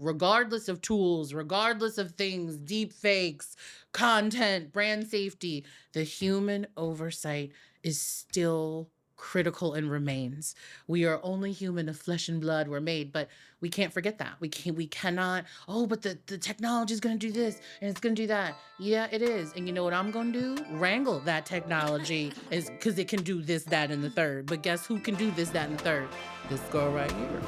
regardless of tools, regardless of things, deep fakes, content, brand safety, the human oversight is still critical and remains. We are only human of flesh and blood. We're made, but we can't forget that. We cannot, oh, but the technology is going to do this and it's going to do that. Yeah, it is. And you know what I'm going to do? Wrangle that technology is because it can do this, that, and the third. But guess who can do this, that, and the third? This girl right here.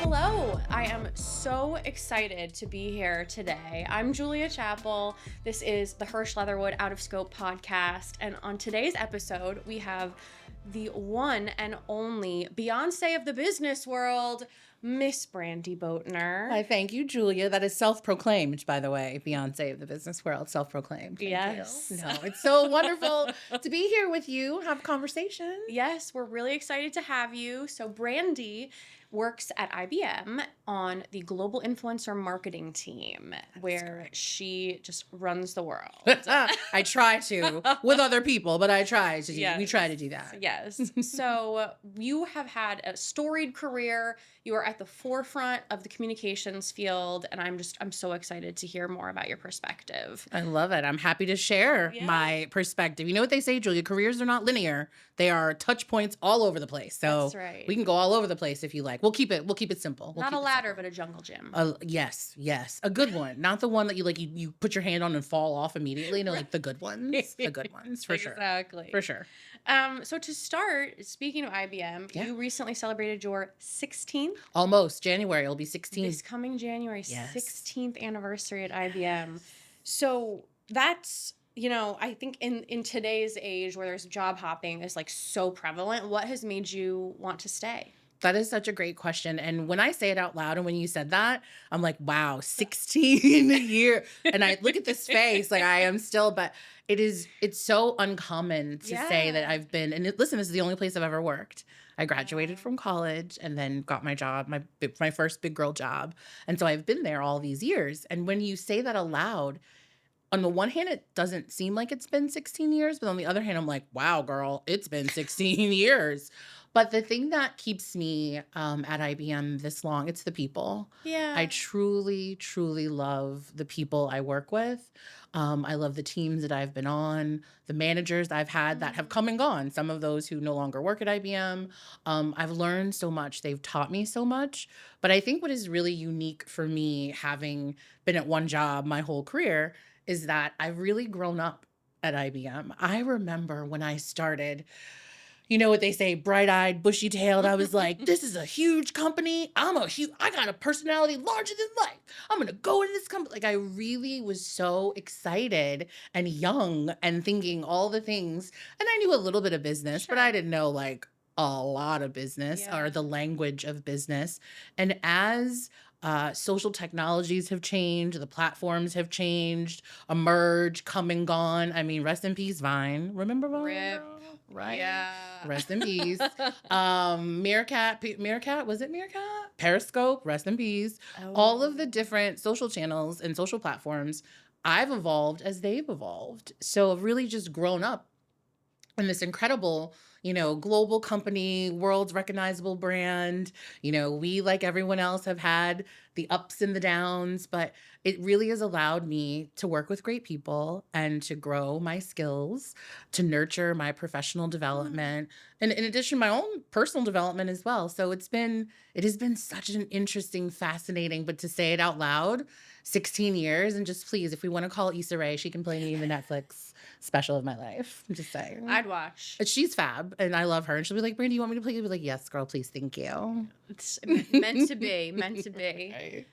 Hello, I am so excited to be here today. I'm Julia Chappell. This is the Hirsch Leatherwood Out of Scope podcast. And on today's episode, we have the one and only Beyonce of the business world, Miss Brandi Boatner. Hi, thank you, Julia. That is self-proclaimed, by the way, Beyonce of the business world, self-proclaimed. Yes. No, it's so wonderful to be here with you, have a conversation. Yes, we're really excited to have you. So Brandi works at IBM on the global influencer marketing team, where she just runs the world. I try to with other people, but I try to. Yes. We try to do that. Yes. So you have had a storied career. You are at the forefront of the communications field, and I'm so excited to hear more about your perspective. I love it. I'm happy to share my perspective. You know what they say, Julia? Careers are not linear. They are touch points all over the place. So That's right. we can go all over the place if you like. We'll keep it simple. Not a ladder, but a jungle gym. Yes. A good one. Not the one that you put your hand on and fall off immediately. No, like the good ones. The good ones, for sure. Exactly. For sure. So to start, speaking of IBM, you recently celebrated your 16th? Almost. January. It'll be 16. This coming January, Yes. 16th anniversary at IBM. So that's, I think in today's age where there's job hopping is like so prevalent, what has made you want to stay? That is such a great question. And when I say it out loud and when you said that, I'm like, wow, 16 a year. And I look at this face, like I am still, but it's so uncommon to say that I've been, and listen, this is the only place I've ever worked. I graduated from college and then got my job, my first big girl job. And so I've been there all these years. And when you say that aloud, on the one hand, it doesn't seem like it's been 16 years, but on the other hand, I'm like, wow, girl, it's been 16 years. But the thing that keeps me at IBM this long, it's the people. Yeah. I truly, truly love the people I work with. I love the teams that I've been on, the managers I've had that have come and gone, some of those who no longer work at IBM. I've learned so much. They've taught me so much. But I think what is really unique for me, having been at one job my whole career, is that I've really grown up at IBM. I remember when I started, you know what they say, bright-eyed, bushy-tailed. I was like, this is a huge company. I got a personality larger than life. I'm going to go into this company. Like, I really was so excited and young and thinking all the things. And I knew a little bit of business, but I didn't know like a lot of business or the language of business. And as social technologies have changed, the platforms have changed, emerged, come and gone. I mean, rest in peace, Vine. Remember Vine? Rip. Right? Yeah. Rest in peace. Meerkat, was it Meerkat? Periscope, rest in peace. Oh. All of the different social channels and social platforms, I've evolved as they've evolved. So I've really just grown up in this incredible, global company, world's recognizable brand. We, like everyone else, have had the ups and the downs, but it really has allowed me to work with great people and to grow my skills, to nurture my professional development, and in addition, my own personal development as well. So it has been such an interesting, fascinating, but to say it out loud, 16 years, and just please, if we want to call Issa Rae, she can play me in the Netflix special of my life. I'm just saying. I'd watch. She's fab, and I love her. And she'll be like, Brandi, you want me to play? You'll be like, yes, girl, please, thank you. It's meant to be, meant to be. Right.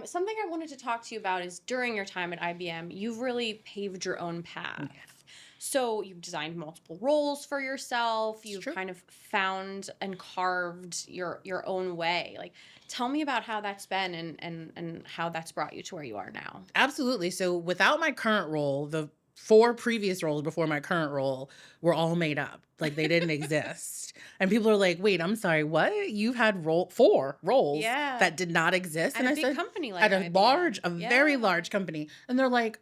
Something I wanted to talk to you about is during your time at IBM, you've really paved your own path. Yes. So you've designed multiple roles for yourself. You've true. kind of found and carved your own way. Like, tell me about how that's been and how that's brought you to where you are now. Absolutely. So without my current role, the 4 previous roles before my current role were all made up. Like they didn't exist. And people are like, "Wait, I'm sorry, what? You've had 4 roles Yeah. that did not exist?" At And a I big said, company like at IBM. a very Yeah. large company. And they're like,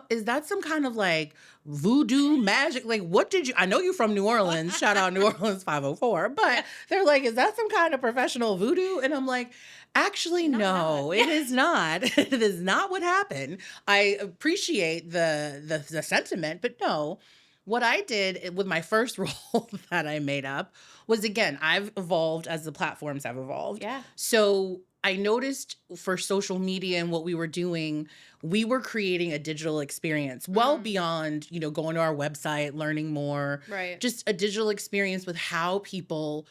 is that some kind of like voodoo magic? Like, what did you, I know you're from New Orleans, shout out New Orleans 504, Yeah. but they're like, is that some kind of professional voodoo? And I'm like, actually, Not no, that. it is not. It is not what happened. I appreciate the sentiment, but no. What I did with my first role that I made up was, again, I've evolved as the platforms have evolved. Yeah. So I noticed for social media and what we were doing, we were creating a digital experience well beyond, going to our website, learning more, Right. just a digital experience with how people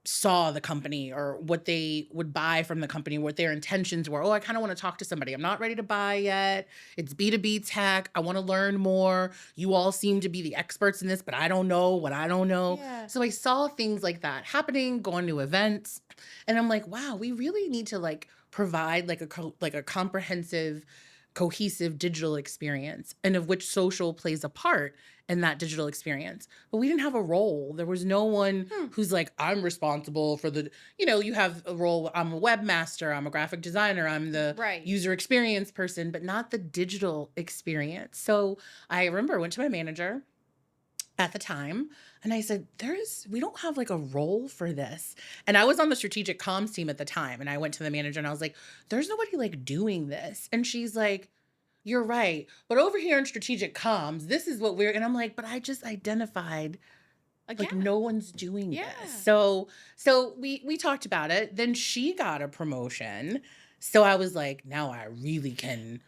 saw the company or what they would buy from the company, what their intentions were. Oh, I kind of want to talk to somebody. I'm not ready to buy yet. It's B2B tech. I want to learn more. You all seem to be the experts in this, but I don't know what I don't know. Yeah. So I saw things like that happening, going to events, and I'm like, wow, we really need to like provide like a comprehensive, cohesive digital experience, and of which social plays a part in that digital experience. But we didn't have a role. There was no one who's like, I'm responsible for you have a role. I'm a webmaster, I'm a graphic designer, I'm the Right. user experience person, but not the digital experience. So I remember I went to my manager at the time and I said, we don't have like a role for this. And I was on the strategic comms team at the time. And I went to the manager and I was like, there's nobody like doing this. And she's like, you're right. But over here in strategic comms, this is what and I'm like, but I just identified like Again. no one's doing Yeah. this. So we talked about it. Then she got a promotion. So I was like, now I really can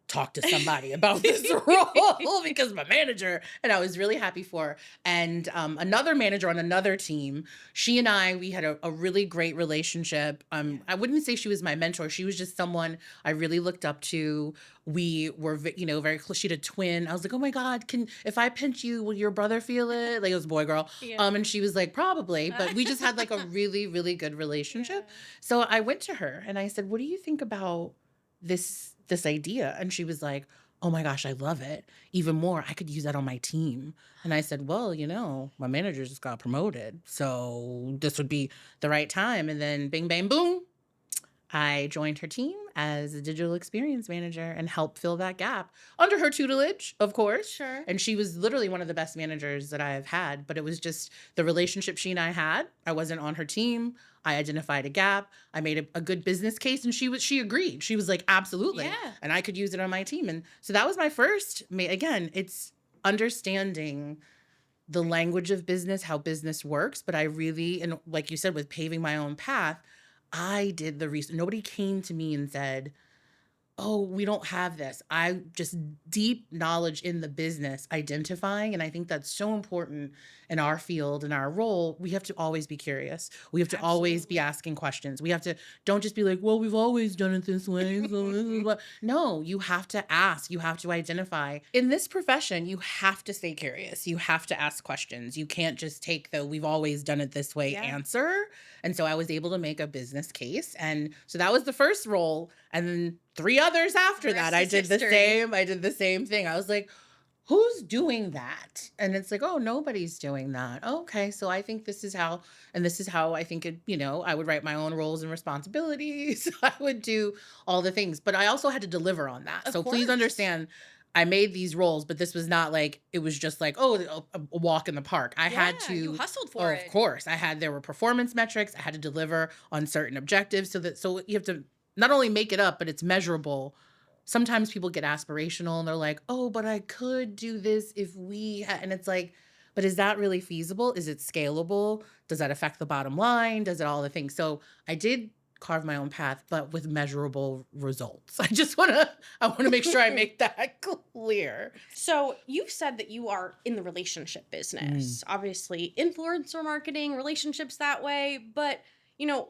talk to somebody about this role because my manager, and I was really happy for her. And another manager on another team, she and we had a really great relationship. I wouldn't say she was my mentor. She was just someone I really looked up to. We were, very close. She had a twin. I was like, oh my God, if I pinch you, will your brother feel it? Like it was a boy, girl. Yeah. And she was like, probably, but we just had like a really, really good relationship. Yeah. So I went to her and I said, what do you think about this idea? And she was like, oh my gosh, I love it. Even more, I could use that on my team. And I said, well, my manager just got promoted, so this would be the right time. And then bing, bang, boom, I joined her team as a digital experience manager and helped fill that gap under her tutelage, of course. Sure. And she was literally one of the best managers that I've had, but it was just the relationship she and I had. I wasn't on her team. I identified a gap. I made a good business case, and she agreed. She was like, absolutely. Yeah. And I could use it on my team. And so that was my first, again, it's understanding the language of business, how business works. But I really, and like you said, with paving my own path, I did the research. Nobody came to me and said, oh, we don't have this. I just deep knowledge in the business, identifying. And I think that's so important in our field, in our role. We have to always be curious. We have to always be asking questions. We have to, don't just be like, well, we've always done it this way. So this is what. No, you have to ask. You have to identify. In this profession, you have to stay curious. You have to ask questions. You can't just take the we've always done it this way answer. And so I was able to make a business case. And so that was the first role. And then 3 others after that, I did the same thing. I was like, who's doing that? And it's like, oh, nobody's doing that. Okay. So I think this is how I think it, I would write my own roles and responsibilities. I would do all the things, but I also had to deliver on that. So please understand, I made these roles, but this was not like, it was just like, oh, a walk in the park. I had to. You hustled for it. Of course. There were performance metrics. I had to deliver on certain objectives so you have to not only make it up, but it's measurable. Sometimes people get aspirational and they're like, oh, but I could do this if and it's like, but is that really feasible? Is it scalable? Does that affect the bottom line? Does it all the things? So I did carve my own path, but with measurable results. I want to make sure I make that clear. So you've said that you are in the relationship business, obviously influencer marketing, relationships that way. But,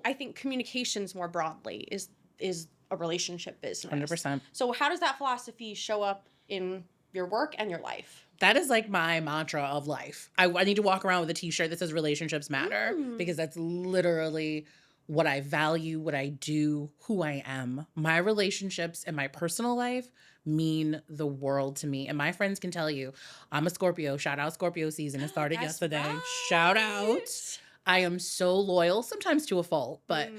I think communications more broadly is a relationship business. 100%. So how does that philosophy show up in your work and your life? That is like my mantra of life. I need to walk around with a t-shirt that says relationships matter because that's literally what I value, what I do, who I am. My relationships and my personal life mean the world to me. And my friends can tell you, I'm a Scorpio. Shout out Scorpio season. It started That's yesterday. Shout out. right. I am so loyal, sometimes to a fault, but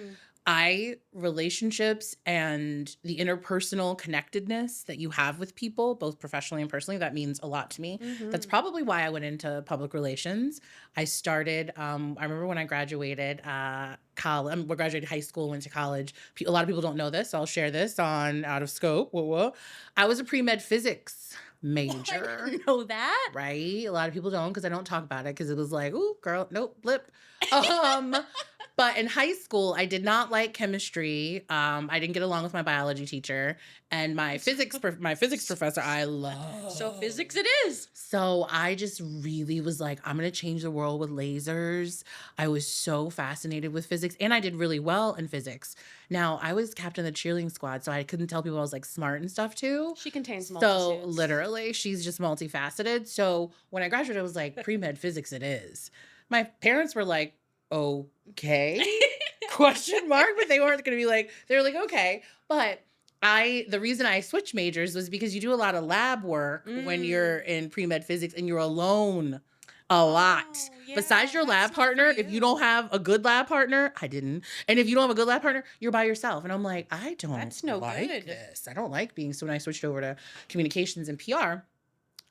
relationships and the interpersonal connectedness that you have with people, both professionally and personally, that means a lot to me. That's probably why I went into public relations. I started, I remember when I graduated college, we graduated high school, went to college. A lot of people don't know this, so I'll share this on Out of Scope. Whoa. I was a pre-med physics major. I didn't know that. Right? A lot of people don't because I don't talk about it because it was like, ooh, girl, nope, blip. But in high school, I did not like chemistry. I didn't get along with my biology teacher, and my physics professor I love. So physics it is. So I just really was like, I'm gonna change the world with lasers. I was so fascinated with physics, and I did really well in physics. Now I was captain of the cheerleading squad, so I couldn't tell people I was like smart and stuff too. She contains So multitudes. literally, she's just multifaceted. So when I graduated, I was like, pre-med physics it is. My parents were like, okay, question mark, but they weren't going to be like, they were like, okay. But the reason I switched majors was because you do a lot of lab work when you're in pre-med physics and you're alone a lot. Yeah, Besides your lab that's not for partner, if you don't have a good lab partner, I didn't. And if you don't have a good lab partner, you're by yourself. And I'm like, I don't That's no like good. this. I don't like being, so when I switched over to communications and PR,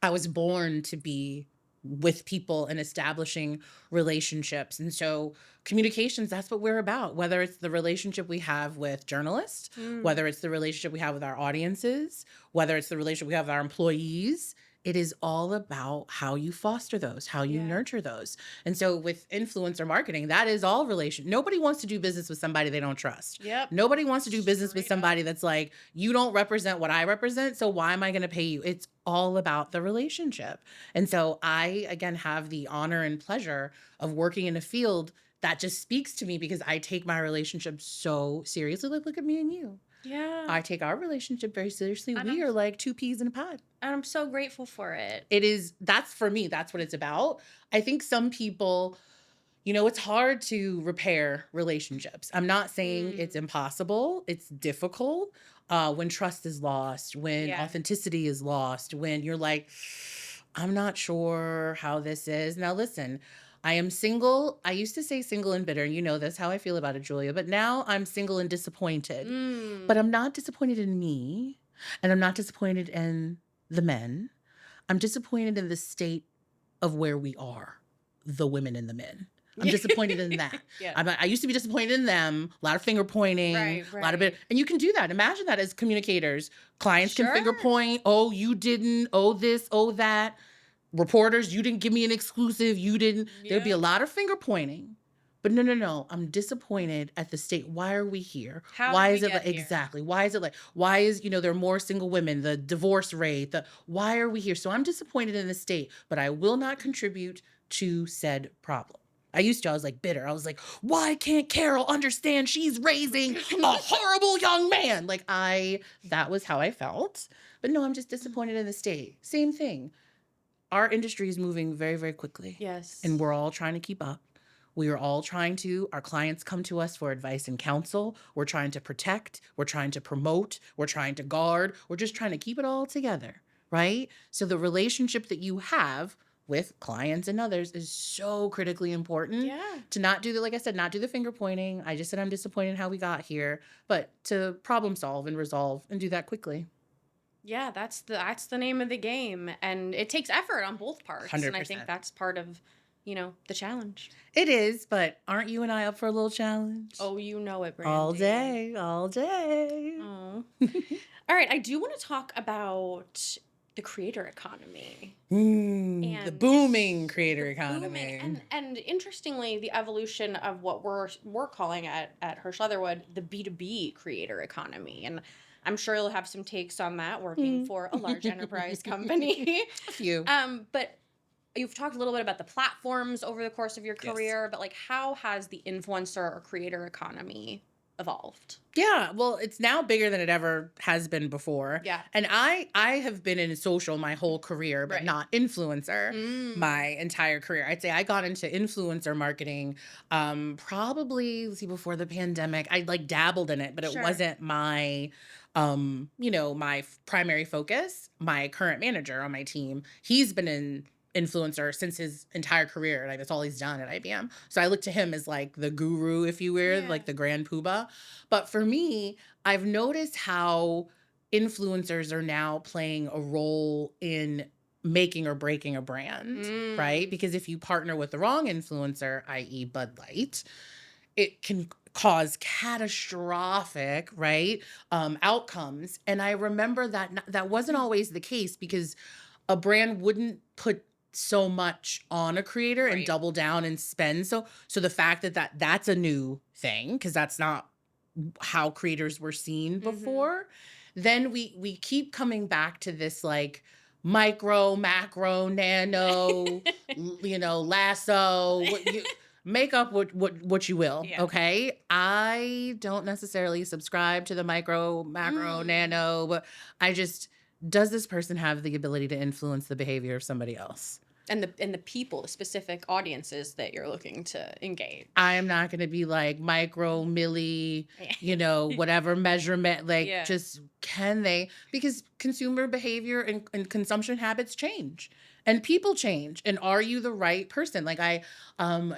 I was born to be with people and establishing relationships. And so communications, that's what we're about, whether it's the relationship we have with journalists, whether it's the relationship we have with our audiences, whether it's the relationship we have with our employees. It is all about how you foster those, how you nurture those. And so with influencer marketing, that is all relation. Nobody wants to do business with somebody they don't trust. Yep. Nobody wants to do business with Straight up. somebody that's like, you don't represent what I represent, so why am I going to pay you? It's all about the relationship. And so I, again, have the honor and pleasure of working in a field that just speaks to me because I take my relationship so seriously. Like, look at me and you. Yeah. I take our relationship very seriously. And We are like two peas in a pod. And I'm so grateful for it. It is, that's for me, that's what it's about. I think some people, it's hard to repair relationships. I'm not saying it's impossible. It's difficult when trust is lost, when authenticity is lost, when you're like, I'm not sure how this is. Now, listen, I am single. I used to say single and bitter. You know this, how I feel about it, Julia. But now I'm single and disappointed. But I'm not disappointed in me. And I'm not disappointed in the men. I'm disappointed in the state of where we are, the women and the men. I'm disappointed in that. I used to be disappointed in them. A lot of finger pointing, a lot of it. And you can do that. Imagine that as communicators. Clients can finger point. Oh, you didn't. Oh, this. Oh, that. Reporters, you didn't give me an exclusive. You didn't. There'd be a lot of finger pointing. But no. I'm disappointed at the state. Why are we here? Why is it like exactly? Why is it like? Why is there are more single women? The divorce rate. Why are we here? So I'm disappointed in the state, but I will not contribute to said problem. I was like bitter. I was like, why can't Carol understand she's raising a horrible young man? That was how I felt. But no, I'm just disappointed in the state. Same thing. Our industry is moving very, very quickly. Yes. And we're all trying to keep up. We are all our clients come to us for advice and counsel. We're trying to protect. We're trying to promote. We're trying to guard. We're just trying to keep it all together, right? So the relationship that you have with clients and others is so critically important to not do like I said, not do the finger pointing. I just said I'm disappointed in how we got here, but to problem solve and resolve and do that quickly. Yeah, that's the name of the game. And it takes effort on both parts. 100%. And I think that's part of, the challenge. It is, but aren't you and I up for a little challenge? Oh, you know it, Brandi. All day. Oh. All right, I do want to talk about the creator economy. The booming creator economy. And interestingly, the evolution of what we're calling at Hirsch Leatherwood, the B2B creator economy. And I'm sure you'll have some takes on that working for a large enterprise company. A few. But you've talked a little bit about the platforms over the course of your career, but how has the influencer or creator economy evolved. Yeah, well, it's now bigger than it ever has been before. Yeah. And I have been in social my whole career, but Right. not influencer my entire career. I'd say I got into influencer marketing probably, let's see, before the pandemic. I like dabbled in it, but it Sure. wasn't my my primary focus. My current manager on my team, he's been in influencer since his entire career. Like that's all he's done at IBM. So I look to him as like the guru, if you will, Yeah. like the grand poobah. But for me, I've noticed how influencers are now playing a role in making or breaking a brand, right? Because if you partner with the wrong influencer, i.e. Bud Light, it can cause catastrophic, right, outcomes. And I remember that that wasn't always the case because a brand wouldn't put so much on a creator and Right. double down and spend. So the fact that that's a new thing, because that's not how creators were seen before, then we keep coming back to this like micro, macro, nano, lasso, make up what you will. Yeah. Okay. I don't necessarily subscribe to the micro, macro, nano, but does this person have the ability to influence the behavior of somebody else? And the people, the specific audiences that you're looking to engage. I am not going to be like micro, milli, whatever measurement. Like, Yeah. just can they? Because consumer behavior and consumption habits change. And people change. And are you the right person? Like I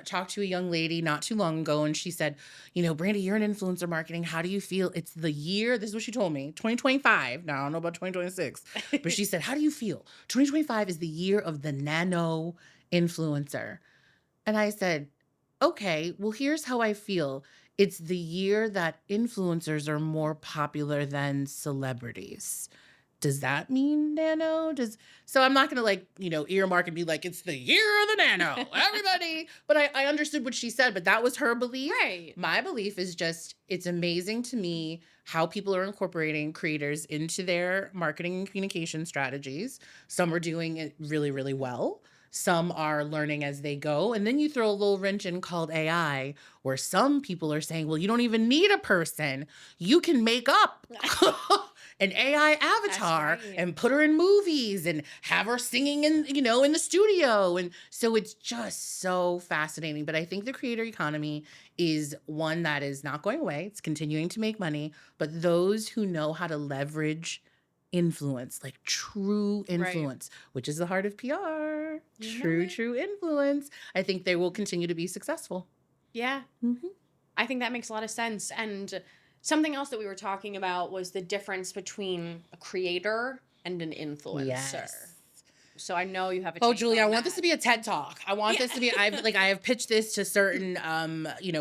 talked to a young lady not too long ago and she said, Brandi, you're in influencer marketing. How do you feel? It's the year. This is what she told me. 2025. Now I don't know about 2026. But she said, how do you feel? 2025 is the year of the nano influencer. And I said, okay, well, here's how I feel. It's the year that influencers are more popular than celebrities. Does that mean nano? So I'm not going to earmark and be like, it's the year of the nano, everybody. But I understood what she said, but that was her belief. Right. My belief is just, it's amazing to me how people are incorporating creators into their marketing and communication strategies. Some are doing it really, really well. Some are learning as they go. And then you throw a little wrench in called AI, where some people are saying, well, you don't even need a person. You can make up an AI avatar right. and put her in movies and have her singing in the studio. And so it's just so fascinating. But I think the creator economy is one that is not going away. It's continuing to make money. But those who know how to leverage influence, like true influence, which is the heart of PR, true influence, I think they will continue to be successful. Yeah. I think that makes a lot of sense. And something else that we were talking about was the difference between a creator and an influencer. Yes. So I know you have a Oh, take Julie, on I want that. this to be a TED Talk. I want this to be, I have pitched this to certain,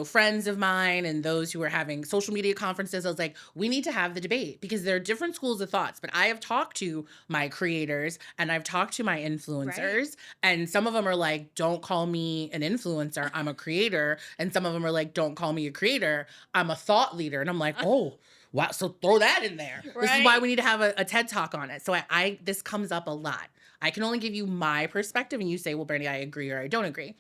friends of mine and those who are having social media conferences. I was like, we need to have the debate because there are different schools of thoughts, but I have talked to my creators and I've talked to my influencers and some of them are like, don't call me an influencer, I'm a creator. And some of them are like, don't call me a creator, I'm a thought leader. And I'm like, oh, wow. So throw that in there. This is why we need to have a TED Talk on it. So this comes up a lot. I can only give you my perspective and you say, well, Brandi, I agree or I don't agree.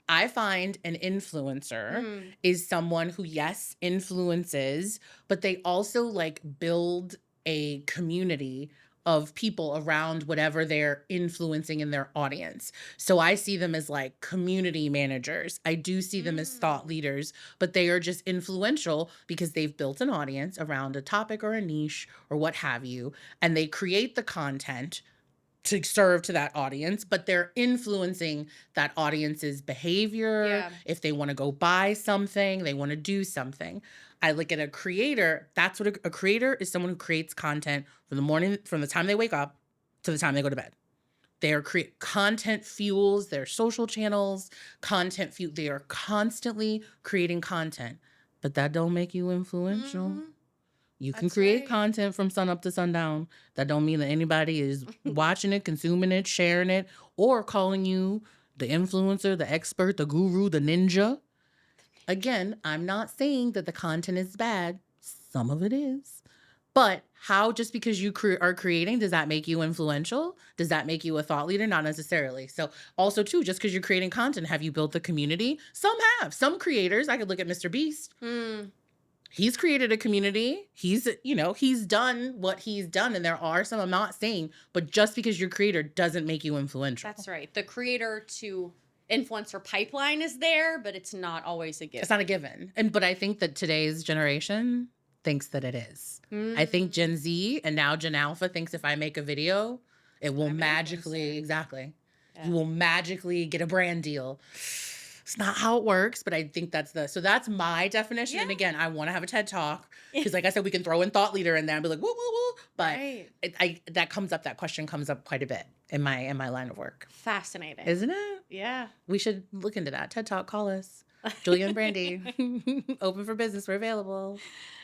I find an influencer is someone who, yes, influences, but they also build a community of people around whatever they're influencing in their audience. So I see them as community managers. I do see them as thought leaders, but they are just influential because they've built an audience around a topic or a niche or what have you, and they create the content to serve to that audience, but they're influencing that audience's behavior. Yeah. If they want to go buy something, they want to do something. I look at a creator. That's what a creator is, someone who creates content from the time they wake up to the time they go to bed. Content fuels their social channels, they are constantly creating content, but that don't make you influential. You can create content from sun up to sundown. That don't mean that anybody is watching it, consuming it, sharing it, or calling you the influencer, the expert, the guru, the ninja. Again, I'm not saying that the content is bad. Some of it is. But just because you are creating, does that make you influential? Does that make you a thought leader? Not necessarily. So also too, just because you're creating content, have you built the community? Some have. Some creators, I could look at Mr. Beast. He's created a community. He's done what he's done. And there are some, I'm not saying, but just because you're creator doesn't make you influential. That's right. The creator to influencer pipeline is there, but it's not always a given. It's not a given. But I think that today's generation thinks that it is. I think Gen Z and now Gen Alpha thinks if I make a video, it will magically, exactly. Yeah. You will magically get a brand deal. It's not how it works, but I think that's my definition. Yeah. And again, I want to have a TED Talk because, like I said, we can throw in thought leader in there and be like, woo, woo, woo. But that question comes up quite a bit in my line of work. Fascinating. Isn't it? Yeah. We should look into that. TED Talk, call us. Julia and Brandi, open for business. We're available.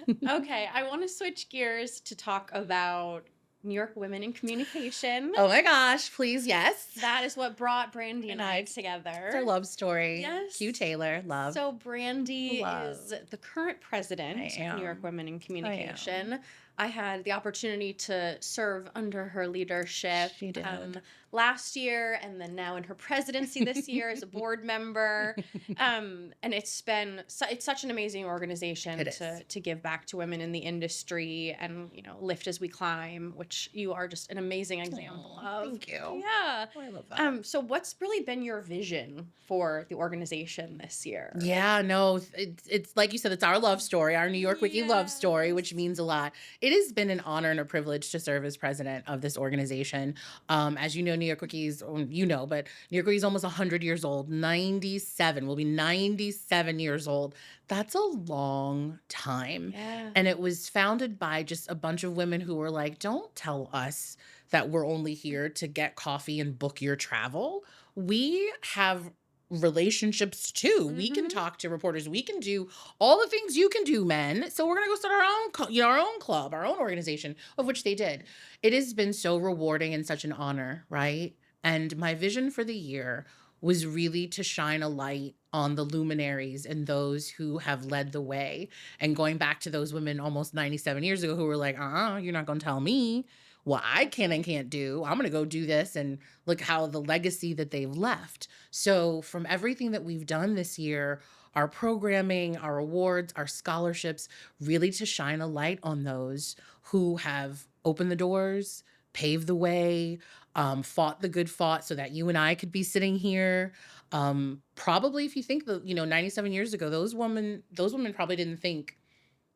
Okay. I want to switch gears to talk about New York women in communication. Oh my gosh, please, yes. That is what brought Brandi and I together. It's our love story. Yes. Q Taylor, love. So Brandi is the current president of New York Women in Communication. I had the opportunity to serve under her leadership. She did. Last year, and then now in her presidency this year as a board member. And it's such an amazing organization to give back to women in the industry and, lift as we climb, which you are just an amazing example of. Thank you. Yeah. Oh, I love that. So what's really been your vision for the organization this year? Yeah, no, it's like you said, it's our love story, our New York Wiki love story, which means a lot. It has been an honor and a privilege to serve as president of this organization. As you know, New York Wikis, but New York Wiki is almost 100 years old, 97, will be 97 years old. That's a long time. Yeah. And it was founded by just a bunch of women who were like, don't tell us that we're only here to get coffee and book your travel. We have relationships too. Mm-hmm. We can talk to reporters. We can do all the things you can do, men. So we're going to go start our own club, our own organization, of which they did. It has been so rewarding and such an honor, right? And my vision for the year was really to shine a light on the luminaries and those who have led the way. And going back to those women almost 97 years ago who were like, you're not going to tell me what I can and can't do. I'm going to go do this, and look how the legacy that they've left. So from everything that we've done this year, our programming, our awards, our scholarships, really to shine a light on those who have opened the doors, paved the way, fought the good fight so that you and I could be sitting here. Probably if you think 97 years ago, those women probably didn't think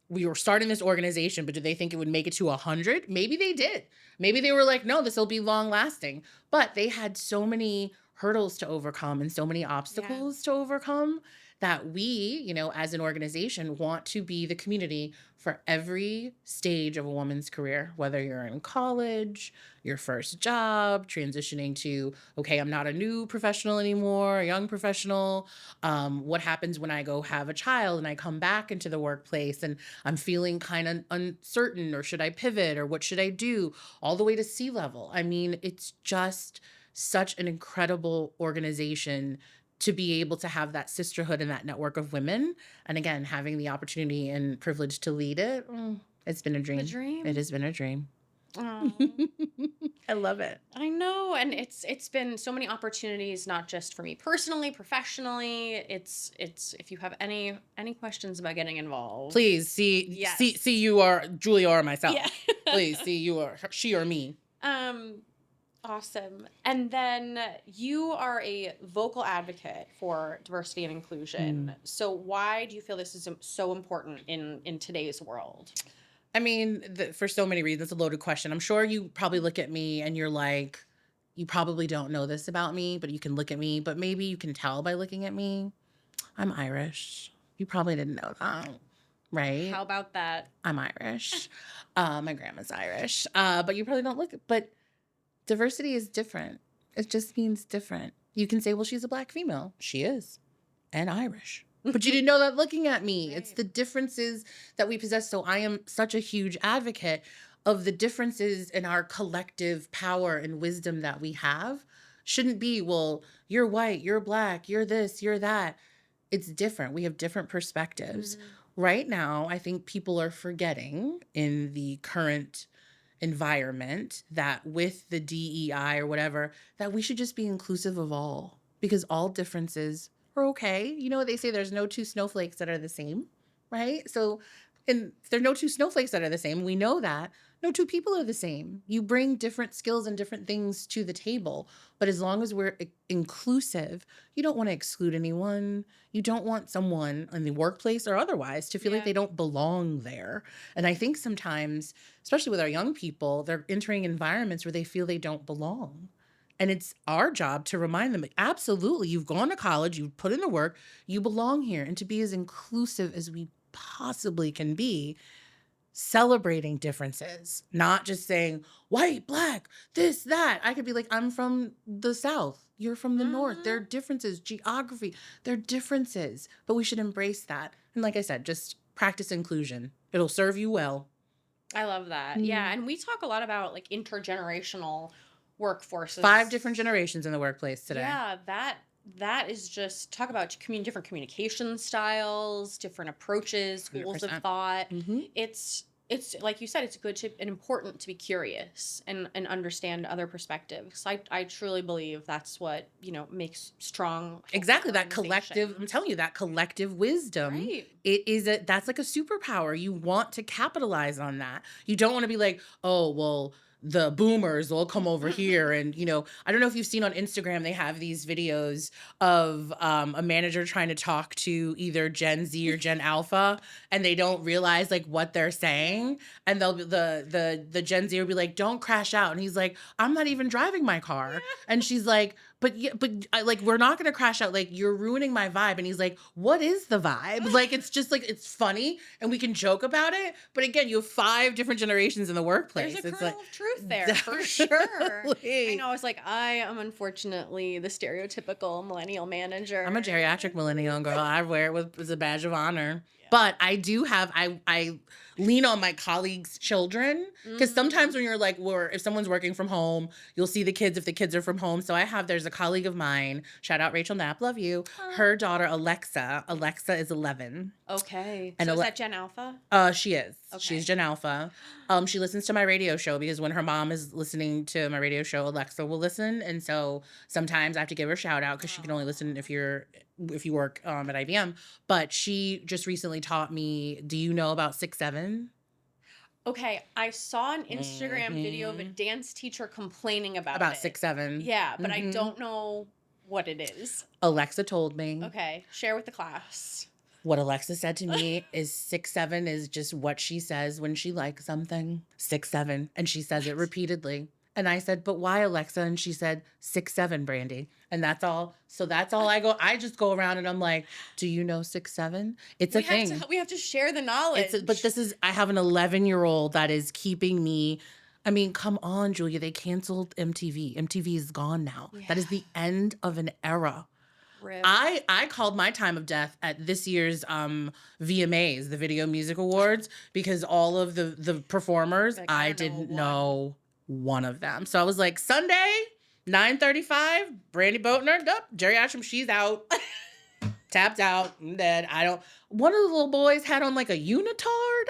we were starting this organization, but did they think it would make it to 100? Maybe they did. Maybe they were like, no, this will be long lasting. But they had so many hurdles to overcome and so many obstacles to overcome that we, as an organization, want to be the community for every stage of a woman's career, whether you're in college, your first job, transitioning to, okay, I'm not a new professional anymore, a young professional. What happens when I go have a child and I come back into the workplace and I'm feeling kind of uncertain, or should I pivot, or what should I do, all the way to C-level. I mean, it's just such an incredible organization to be able to have that sisterhood and that network of women. And again, having the opportunity and privilege to lead it, it's been a dream. A dream? It has been a dream. I love it. I know. And it's been so many opportunities, not just for me personally, professionally. It's if you have any questions about getting involved, please see you are Julia or myself. Yeah. Please see you are she or me. Awesome. And then you are a vocal advocate for diversity and inclusion. So why do you feel this is so important in today's world? I mean, for so many reasons. It's a loaded question. I'm sure you probably look at me and you're like, you probably don't know this about me, but you can look at me. But maybe you can tell by looking at me. I'm Irish. You probably didn't know that, right? How about that? I'm Irish. My grandma's Irish. But you probably don't look. But diversity is different. It just means different. You can say, well, she's a Black female. She is. And Irish. But you didn't know that looking at me. Right. It's the differences that we possess. So I am such a huge advocate of the differences in our collective power and wisdom that we have. Shouldn't be, well, you're white, you're Black, you're this, you're that. It's different. We have different perspectives. Right now, I think people are forgetting in the current environment that with the DEI or whatever, that we should just be inclusive of all, because all differences are okay. You know what they say, there's no two snowflakes that are the same, right? So And there are no two snowflakes that are the same. We know that. No two people are the same. You bring different skills and different things to the table. But as long as we're inclusive, you don't want to exclude anyone. You don't want someone in the workplace or otherwise to feel like they don't belong there. And I think sometimes, especially with our young people, they're entering environments where they feel they don't belong. And it's our job to remind them, absolutely, you've gone to college, you've put in the work, you belong here. And to be as inclusive as we possibly can be, celebrating differences, not just saying white, black, this, that. I could be like, I'm from the South. You're from the North. There are differences, geography, there are differences, but we should embrace that. And like I said, just practice inclusion. It'll serve you well. I love that. Yeah. And we talk a lot about like intergenerational workforces. 5 different generations in the workplace today. Yeah, that is just talk about different communication styles, different approaches, schools 100%. of thought. It's like you said, it's good and important to be curious and understand other perspectives. I truly believe that's what, makes strong. Exactly. That collective, I'm telling you, that collective wisdom. Right. That's like a superpower. You want to capitalize on that. You don't want to be like, oh, well, the boomers will come over here. And, I don't know if you've seen on Instagram, they have these videos of a manager trying to talk to either Gen Z or Gen Alpha, and they don't realize like what they're saying. And they'll be the Gen Z will be like, don't crash out. And he's like, I'm not even driving my car. And she's like, but we're not going to crash out. Like, you're ruining my vibe. And he's like, what is the vibe? Like, it's just like, it's funny and we can joke about it. But again, you have 5 different generations in the workplace. There's a it's kernel like, of truth there for sure. I know. It's like, I am unfortunately the stereotypical millennial manager. I'm a geriatric millennial girl. I wear it as a badge of honor. But I do have, I lean on my colleagues' children, because sometimes when you're like, if someone's working from home, you'll see the kids if the kids are from home. So there's a colleague of mine, shout out Rachel Knapp, love you. Her daughter, Alexa is 11. Okay. And so is that Gen Alpha? She is. Okay. She's Gen Alpha. She listens to my radio show because when her mom is listening to my radio show, Alexa will listen. And so sometimes I have to give her a shout out because she can only listen if you work at IBM. But she just recently taught me, do you know about 6-7? Okay, I saw an Instagram video of a dance teacher complaining about it. 6-7. Yeah, but I don't know what it is. Alexa told me. Okay, share with the class. What Alexa said to me is 6-7 is just what she says when she likes something. 6-7. And she says it repeatedly. And I said, but why, Alexa? And she said, 6-7, Brandi. And that's all. So that's all I just go around and I'm like, do you know 6-7? It's a thing. We have to share the knowledge. But I have an 11-year-old that is keeping me. I mean, come on, Julia. They canceled MTV. MTV is gone now. Yeah. That is the end of an era. Rip. I called my time of death at this year's VMAs, the Video Music Awards, because all of the performers, I didn't know one of them. So I was like, Sunday, 9:35, Brandi Boatner, Jerry Ashram, she's out. Tapped out. I'm dead. One of the little boys had on like a unitard.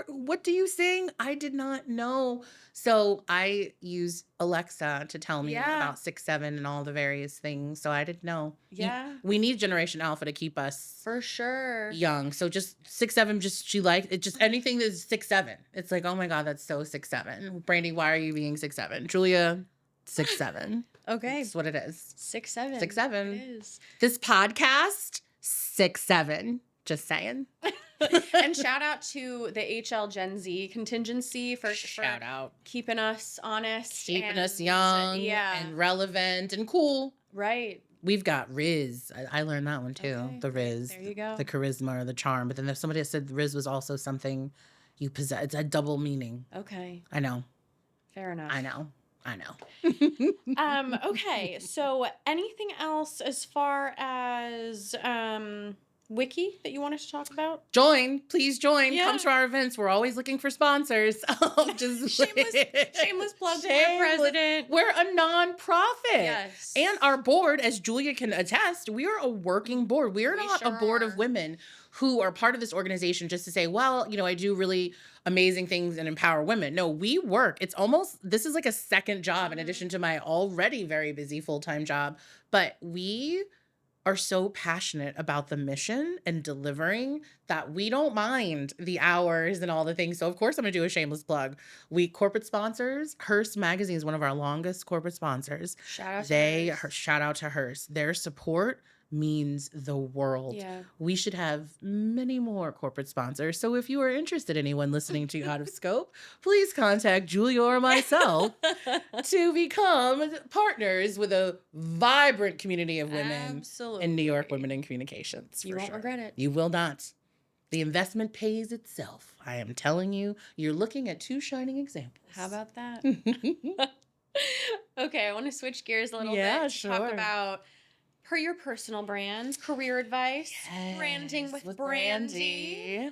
What do you sing? I did not know. So I use Alexa to tell me about 6-7 and all the various things. So I didn't know. Yeah. We need Generation Alpha to keep us for sure young. So just 6-7, she likes it. Just anything that's 6-7. It's like, oh my God, that's so 6-7. Brandi, why are you being 6-7? Julia, 6-7. Okay. That's what it is. 6-7. 6-7. It is. This podcast, 6-7. Just saying. And shout out to the HL Gen Z contingency for keeping us honest. Keeping us young and relevant and cool. Right. We've got Riz. I learned that one too. Okay. The Riz. There you go. The charisma or the charm. But then there's somebody that said Riz was also something you possess. It's a double meaning. Okay. I know. Fair enough. I know. Okay. So anything else as far as Wiki that you wanted to talk about? Please join. Yeah. Come to our events. We're always looking for sponsors. Shameless plug for our president. We're a nonprofit. Yes. And our board, as Julia can attest, we are a working board. We are not a board of women who are part of this organization just to say, well, I do really amazing things and empower women. No, we work. This is like a second job in addition to my already very busy full-time job. But we are so passionate about the mission and delivering that we don't mind the hours and all the things. So of course I'm going to do a shameless plug. We corporate sponsors, Hearst magazine is one of our longest corporate sponsors. Shout out to Hirsch. Shout out to Hearst. Their support means the world. Yeah. We should have many more corporate sponsors. So if you are interested, anyone listening to Out of Scope, please contact Julia or myself to become partners with a vibrant community of women Absolutely. in New York Women in Communications. You won't regret it. You will not. The investment pays itself. I am telling you, you're looking at two shining examples. How about that? Okay, I want to switch gears a little Yeah, bit to talk sure. about your personal brand, career advice, branding with Brandi.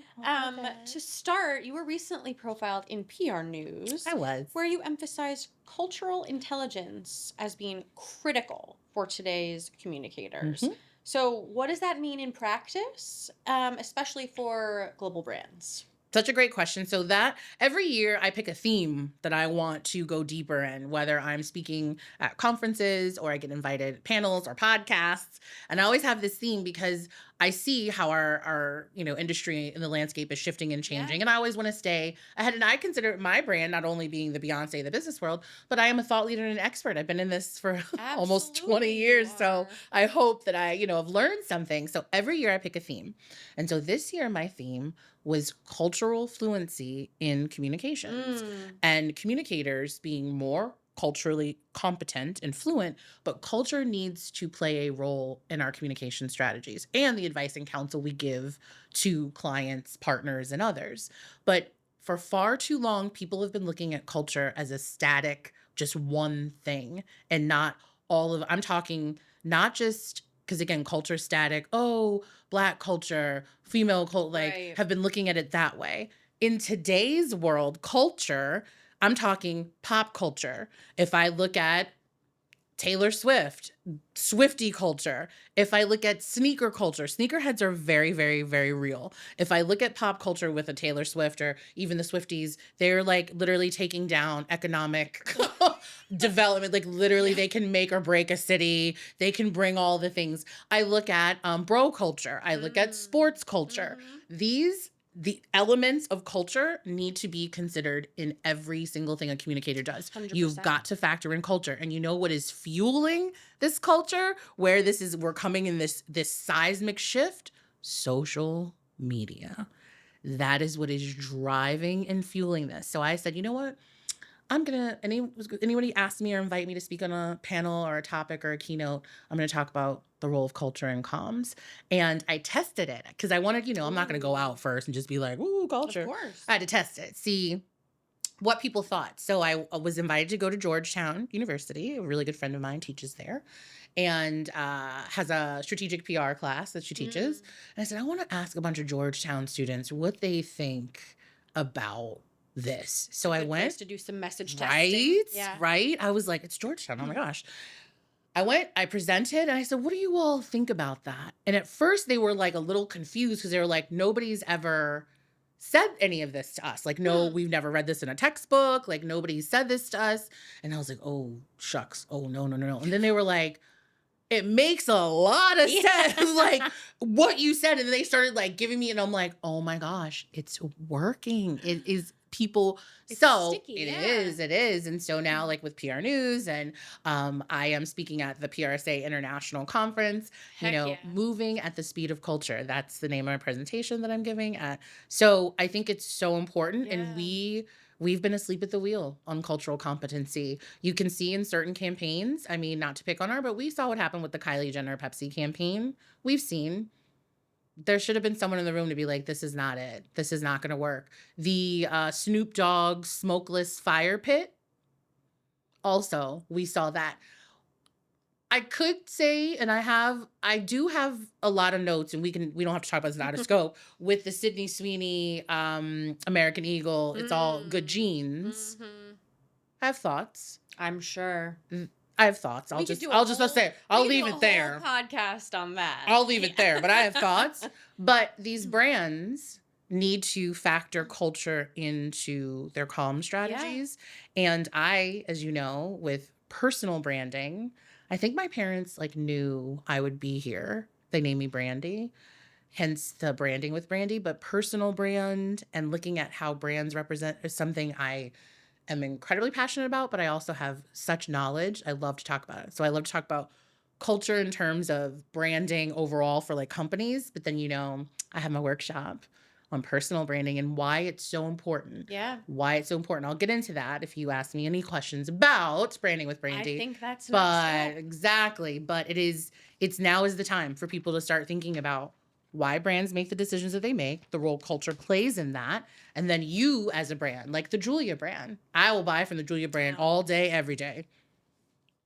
To start, you were recently profiled in PR News. I was. Where you emphasized cultural intelligence as being critical for today's communicators. Mhm. So what does that mean in practice, especially for global brands? Such a great question. So that every year I pick a theme that I want to go deeper in, whether I'm speaking at conferences or I get invited panels or podcasts. And I always have this theme because I see how our industry and the landscape is shifting and changing. Yeah. And I always want to stay ahead. And I consider my brand not only being the Beyonce of the business world, but I am a thought leader and an expert. I've been in this for almost 20 years. So I hope that I have learned something. So every year I pick a theme. And so this year my theme was cultural fluency in communications and communicators being more culturally competent and fluent, but culture needs to play a role in our communication strategies and the advice and counsel we give to clients, partners, and others. But for far too long, people have been looking at culture as a static, just one thing, and not all of, I'm talking not just, because again, culture static, Black culture, female culture, have been looking at it that way. In today's world, culture, I'm talking pop culture. If I look at Taylor Swift, Swiftie culture. If I look at sneaker culture, sneakerheads are very, very, very real. If I look at pop culture with a Taylor Swift or even the Swifties, they're like literally taking down economic development. Like literally they can make or break a city. They can bring all the things. I look at bro culture. I look at sports culture. The elements of culture need to be considered in every single thing a communicator does. 100%. You've got to factor in culture. And you know what is fueling this culture? Where we're coming in this seismic shift? Social media. That is what is driving and fueling this. So I said, you know what? Anybody ask me or invite me to speak on a panel or a topic or a keynote, I'm going to talk about the role of culture in comms. And I tested it because I wanted, I'm not going to go out first and just be like, ooh, culture. Of course. I had to test it, see what people thought. So I was invited to go to Georgetown University. A really good friend of mine teaches there and has a strategic PR class that she teaches. And I said, I want to ask a bunch of Georgetown students what they think about this. So I went to do some message testing. Right. I was like, it's Georgetown. Oh my gosh. I went, I presented, and I said, what do you all think about that? And at first they were like a little confused because they were like, nobody's ever said any of this to us. Like, no, we've never read this in a textbook. Like, nobody said this to us. And I was like, oh, shucks. Oh, no. And then they were like, it makes a lot of sense, like what you said. And then they started like giving me, and I'm like, oh my gosh, it's working. It is people. It's so sticky, it is. And so now like with PR News and I am speaking at the PRSA International Conference, moving at the speed of culture. That's the name of my presentation that I'm giving at. So I think it's so important. And we've been asleep at the wheel on cultural competency. You can see in certain campaigns, I mean, not to pick on her, but we saw what happened with the Kylie Jenner Pepsi campaign. We've seen there should have been someone in the room to be like, this is not it. This is not going to work. The Snoop Dogg smokeless fire pit. Also, we saw that. I could say, and I do have a lot of notes, and we don't have to talk about this out of scope, with the Sydney Sweeney American Eagle. It's all good genes. I have thoughts. I'm sure. I have thoughts. I'll leave it there. Podcast on that. I'll leave it there, but I have thoughts. But these brands need to factor culture into their comm strategies. And I, as you know, with personal branding, I think my parents like knew I would be here. They named me Brandi, hence the branding with Brandi, but personal brand and looking at how brands represent is something I am incredibly passionate about, but I also have such knowledge. I love to talk about it. So I love to talk about culture in terms of branding overall for like companies, but then, I have my workshop on personal branding and why it's so important. Yeah. Why it's so important. I'll get into that if you ask me any questions about branding with I Brandi. think that's next But step. exactly, but it's now is the time for people to start thinking about why brands make the decisions that they make, the role culture plays in that, and then you as a brand, like the Julia brand. I will buy from the Julia brand all day, every day.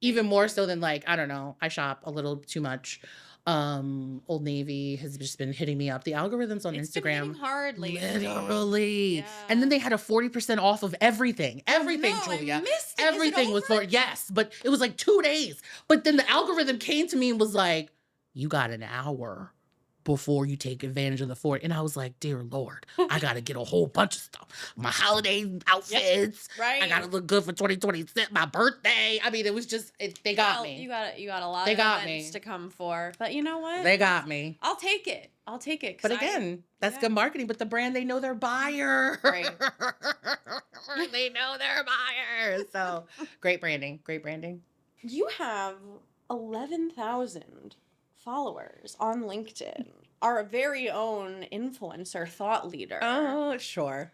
Even more so than like, I don't know, I shop a little too much. Old Navy has just been hitting me up. The algorithms on It's been Instagram, hitting hard lately. literally. And then Yeah. they had a 40% off of everything. Everything, no, I Julia. missed it. Is it Everything was over? yes, but it was like 2 days. But then the algorithm came to me and was like, you got an hour before you take advantage of the 40. And I was like, dear Lord, I got to get a whole bunch of stuff. My holiday outfits. Right. I got to look good for 2026, my birthday. I mean, it was just, they got me. You got a lot They of got events me. to come for. But you know what? They got me. I'll take it. 'Cause But again, that's yeah. good marketing. But the brand, they know their buyer. Right. They know their buyers. So great branding. Great branding. You have 11,000 followers on LinkedIn. Our very own influencer thought leader. Oh, sure.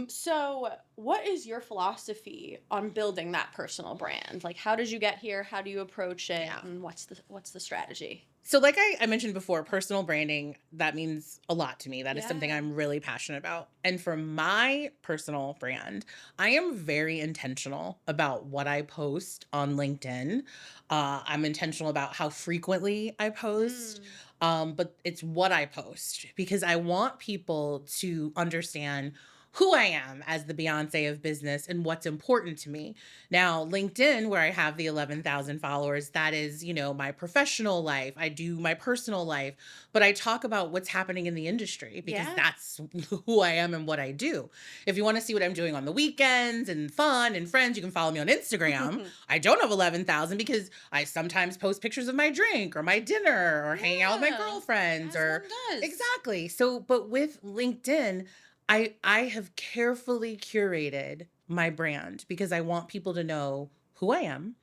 So, what is your philosophy on building that personal brand? Like, how did you get here? How do you approach it? Yeah. And what's the strategy? So like I mentioned before, personal branding, that means a lot to me. That is something Yeah. I'm really passionate about. And for my personal brand, I am very intentional about what I post on LinkedIn. I'm intentional about how frequently I post. But it's what I post because I want people to understand who I am as the Beyonce of business and what's important to me. Now, LinkedIn, where I have the 11,000 followers, that is, my professional life. I do my personal life, but I talk about what's happening in the industry because Yeah. that's who I am and what I do. If you want to see what I'm doing on the weekends and fun and friends, you can follow me on Instagram. I don't have 11,000 because I sometimes post pictures of my drink or my dinner or hanging out with my Yeah, girlfriends as or one does. exactly. So, but with LinkedIn, I have carefully curated my brand because I want people to know who I am,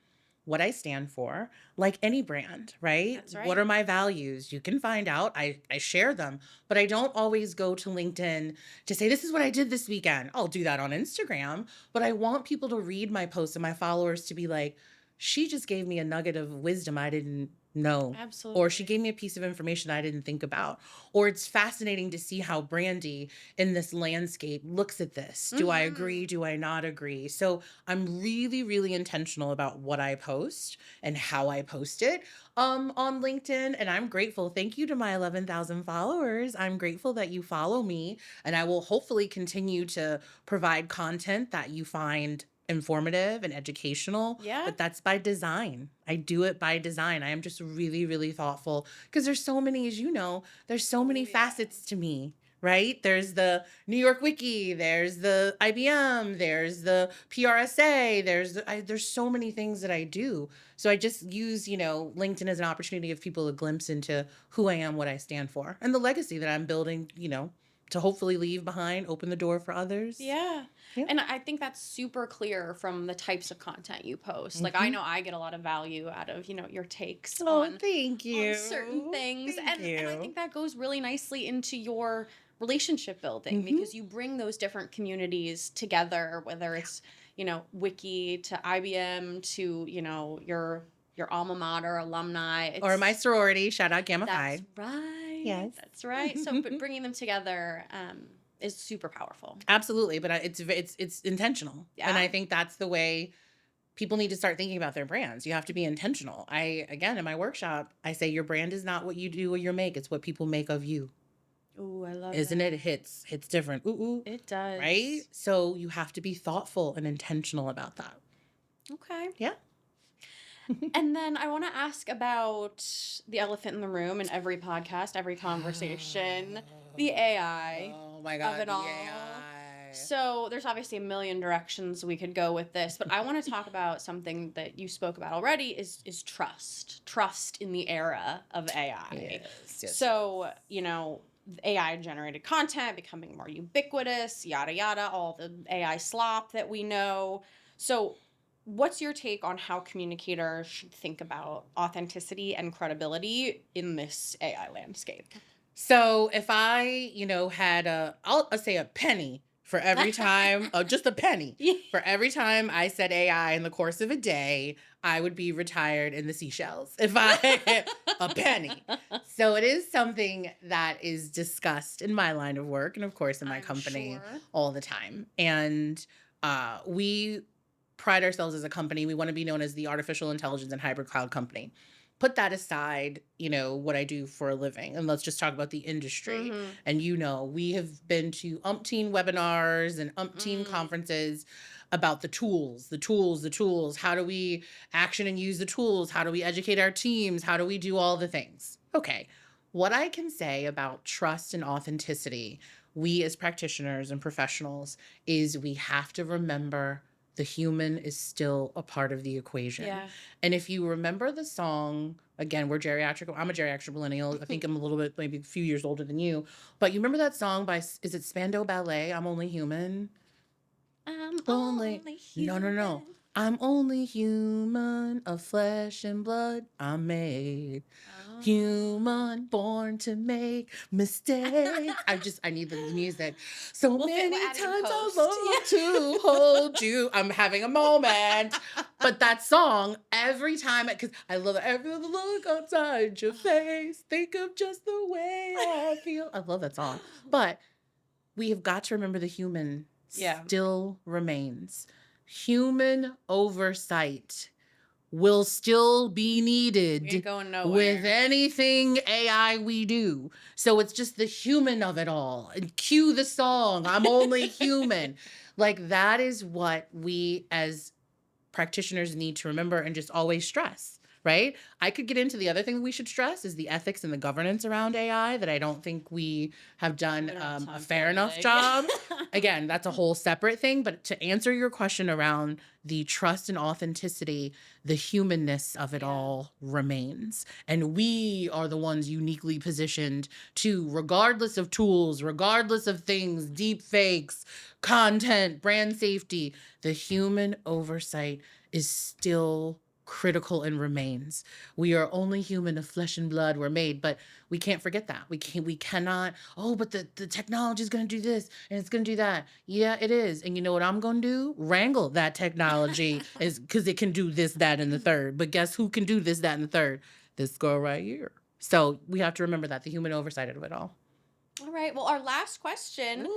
what I stand for, like any brand, right? That's right. What are my values? You can find out. I share them, but I don't always go to LinkedIn to say, this is what I did this weekend. I'll do that on Instagram, but I want people to read my posts and my followers to be like, she just gave me a nugget of wisdom I didn't know. Absolutely. Or she gave me a piece of information I didn't think about. Or it's fascinating to see how Brandi in this landscape looks at this. Do I agree? Do I not agree? So I'm really, really intentional about what I post and how I post it on LinkedIn. And I'm grateful. Thank you to my 11,000 followers. I'm grateful that you follow me. And I will hopefully continue to provide content that you find informative and educational. Yeah. But that's by design. I do it by design. I am just really, really thoughtful because there's so many, as you know, there's so many facets to me, right? There's the New York Wiki, there's the IBM, there's the PRSA, there's so many things that I do. So I just use, LinkedIn as an opportunity to give people a glimpse into who I am, what I stand for, and the legacy that I'm building, to hopefully leave behind, open the door for others. Yeah. Yeah. And I think that's super clear from the types of content you post. Like, I know I get a lot of value out of, your takes on, thank you. on certain things. Thank And I think that goes really nicely into your relationship building because you bring those different communities together, whether it's, Wiki to IBM to, your alma mater, alumni. Or my sorority, shout out Gamma Phi. That's right. Yes. That's right. So, but bringing them together is super powerful. Absolutely, but it's intentional. Yeah. And I think that's the way people need to start thinking about their brands. You have to be intentional. Again, in my workshop, I say your brand is not what you do or you make, it's what people make of you. Ooh, I love Isn't that. it? Hits different. Ooh. It does. Right? So you have to be thoughtful and intentional about that. Okay. Yeah. And then I want to ask about the elephant in the room in every podcast, every conversation, the AI. Oh my God, of it the all. AI. So there's obviously a million directions we could go with this, but I want to talk about something that you spoke about already is trust in the era of AI. Yes. So, AI generated content becoming more ubiquitous, yada yada, all the AI slop that we know. So what's your take on how communicators should think about authenticity and credibility in this AI landscape? So if I, had I'll say a penny for every time, just a penny Yeah. for every time I said AI in the course of a day, I would be retired in the seashells. If I a penny. So it is something that is discussed in my line of work and of course in my I'm company sure. all the time. And we pride ourselves as a company. We want to be known as the artificial intelligence and hybrid cloud company. Put that aside, what I do for a living, and let's just talk about the industry. Mhm. And we have been to umpteen webinars and umpteen conferences about the tools, the tools, the tools. How do we action and use the tools? How do we educate our teams? How do we do all the things? Okay. What I can say about trust and authenticity, we as practitioners and professionals, is we have to remember the human is still a part of the equation. Yeah. And if you remember the song, again, I'm a geriatric millennial. I think I'm a little bit, maybe a few years older than you. But you remember that song by, is it Spandau Ballet, I'm Only Human? I'm Only, only no, no, no. human. I'm only human, of flesh and blood I'm made. Human, born to make mistakes. I need the music. So We'll many add it in times I post. love to hold you. I'm having a moment. But that song, every time, because I love it. Every look outside your face, think of just the way I feel. I love that song. But we have got to remember the human still remains. Human oversight will still be needed We ain't going nowhere. with anything AI we do. So it's just the human of it all. And cue the song, I'm only human. Like that is what we as practitioners need to remember and just always stress, right? I could get into the other thing that we should stress is the ethics and the governance around AI that I don't think we have done a fair enough job. Again, that's a whole separate thing. But to answer your question around the trust and authenticity, the humanness of it all remains. And we are the ones uniquely positioned to, regardless of tools, regardless of things, deep fakes, content, brand safety, the human oversight is still critical and remains. We are only human of flesh and blood we're made, but we can't forget that. We cannot, but the technology is going to do this and it's going to do that. Yeah, it is. And you know what I'm going to do? Wrangle that technology is because it can do this, that, and the third. But guess who can do this, that, and the third? This girl right here. So we have to remember that, the human oversight of it all. All right. Well, our last question.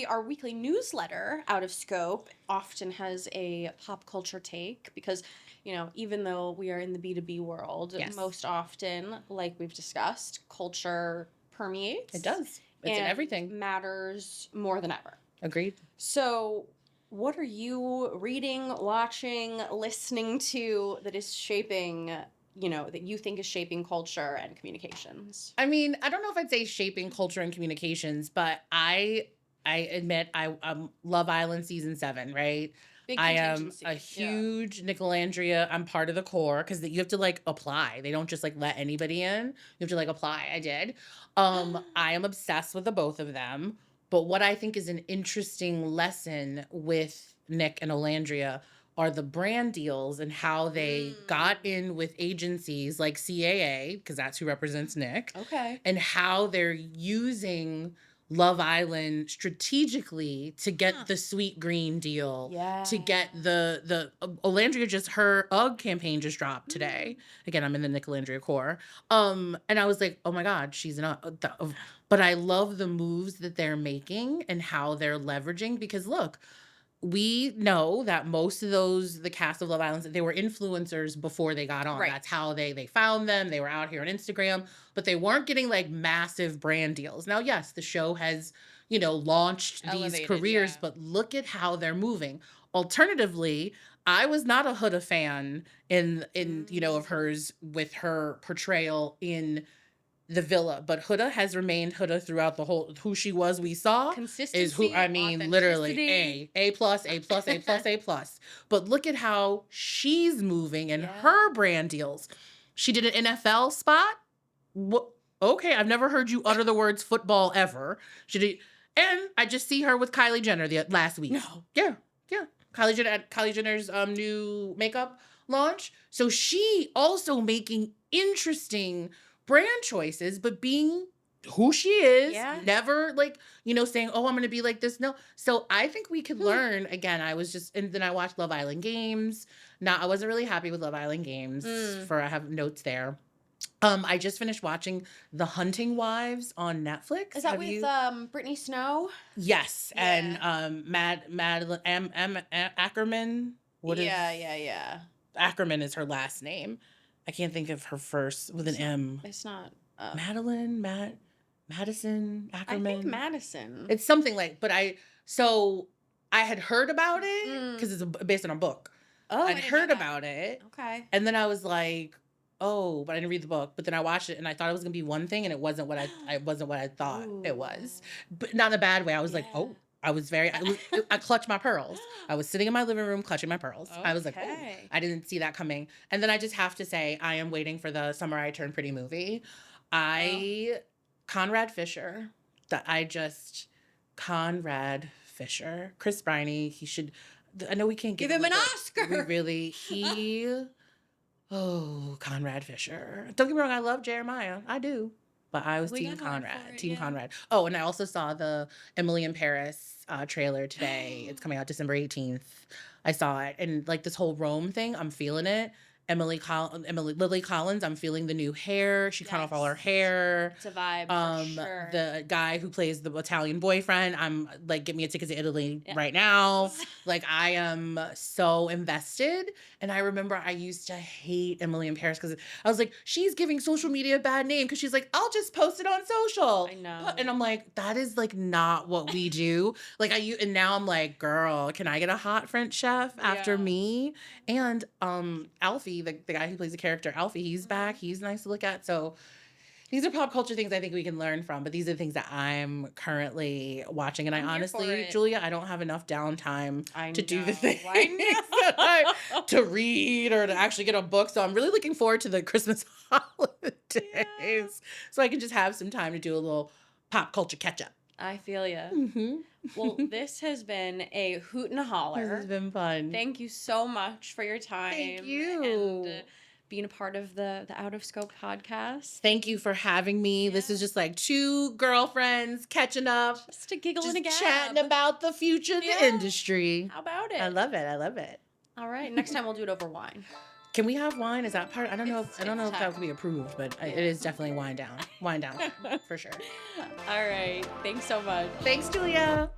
Our weekly newsletter, Out of Scope, often has a pop culture take because, even though we are in the B2B world, most often, like we've discussed, culture permeates. It does. It's in everything. Matters more than ever. Agreed. So what are you reading, watching, listening to that is shaping, that you think is shaping culture and communications? I mean, I don't know if I'd say shaping culture and communications, but I admit I'm Love Island season 7, right? I am a huge Nicolandria. I'm part of the core because you have to apply. They don't just let anybody in. You have to apply. I did. I am obsessed with the both of them. But what I think is an interesting lesson with Nick and Olandria are the brand deals and how they got in with agencies like CAA, because that's who represents Nick. Okay. And how they're using Love Island strategically to get the Sweet Green deal, to get the Olandria her UGG campaign just dropped today. Again, I'm in the Nicolandria core. And I was like, oh my God, she's an UGG. But I love the moves that they're making and how they're leveraging, because look, we know that most of the cast of Love Island, they were influencers before they got on. Right. That's how they found them. They were out here on Instagram, but they weren't getting massive brand deals. Now, yes, the show has, launched these careers, but look at how they're moving. Alternatively, I was not a Huda fan in of hers with her portrayal in the villa, but Huda has remained Huda throughout the whole, who she was we saw Consistency, is who, I mean, literally A plus, A plus, A plus, A plus. But look at how she's moving and her brand deals. She did an NFL spot. What? Okay, I've never heard you utter the words football ever. She did, and I just see her with Kylie Jenner last week. No. Yeah. Kylie Jenner's new makeup launch. So she also making interesting brand choices, but being who she is, never like, saying, oh, I'm going to be like this. No. So I think we could learn. Again, and then I watched Love Island Games. I wasn't really happy with Love Island Games I have notes there. I just finished watching The Hunting Wives on Netflix. Is that with Brittany Snow? Yes, yeah. And Madeline Ackerman. Yeah. Ackerman is her last name. I can't think of her first with an M. It's not Madison Ackerman. I think Madison. It's something like. But I had heard about it because it's based on a book. Oh, I'd heard about it. Okay. And then I was like, oh, but I didn't read the book. But then I watched it and I thought it was gonna be one thing, and it wasn't what I thought it was. But not in a bad way. I was like, oh, I clutched my pearls. I was sitting in my living room clutching my pearls. Okay. I was like, oh, I didn't see that coming. And then I just have to say, I am waiting for the Summer I Turned Pretty movie. Conrad Fisher. Conrad Fisher. Chris Briney. He should. I know we can't give him an Oscar. Conrad Fisher. Don't get me wrong, I love Jeremiah. I do. But I was Team Conrad. Conrad. Oh, and I also saw the Emily in Paris trailer today. It's coming out December 18th. I saw it. And like this whole Rome thing, I'm feeling it. Lily Collins, I'm feeling the new hair. She cut off all her hair. It's a vibe for sure. The guy who plays the Italian boyfriend, I'm like, get me a ticket to Italy right now. Like, I am so invested. And I remember I used to hate Emily in Paris because I was like, she's giving social media a bad name because she's like, I'll just post it on social. I know. And I'm like, that is like not what we do. And now I'm like, girl, can I get a hot French chef after me? And Alfie, the guy who plays the character Alfie, he's back. He's nice to look at. So these are pop culture things I think we can learn from, but these are the things that I'm currently watching. And I honestly, Julia, I don't have enough downtime to do the things to read or to actually get a book. So I'm really looking forward to the Christmas holidays so I can just have some time to do a little pop culture catch up. I feel you. Mm-hmm. Well, this has been a hoot and a holler. This has been fun. Thank you so much for your time. Thank you. And being a part of the Out of Scope podcast. Thank you for having me. Yeah. This is just like two girlfriends catching up. Just to giggle and a gab. Chatting about the future of the industry. How about it? I love it. All right. Next time we'll do it over wine. Can we have wine? Is that part? I don't know if that would be approved, but it is definitely wine down. Wine down for sure. All right. Thanks so much. Thanks, Julia.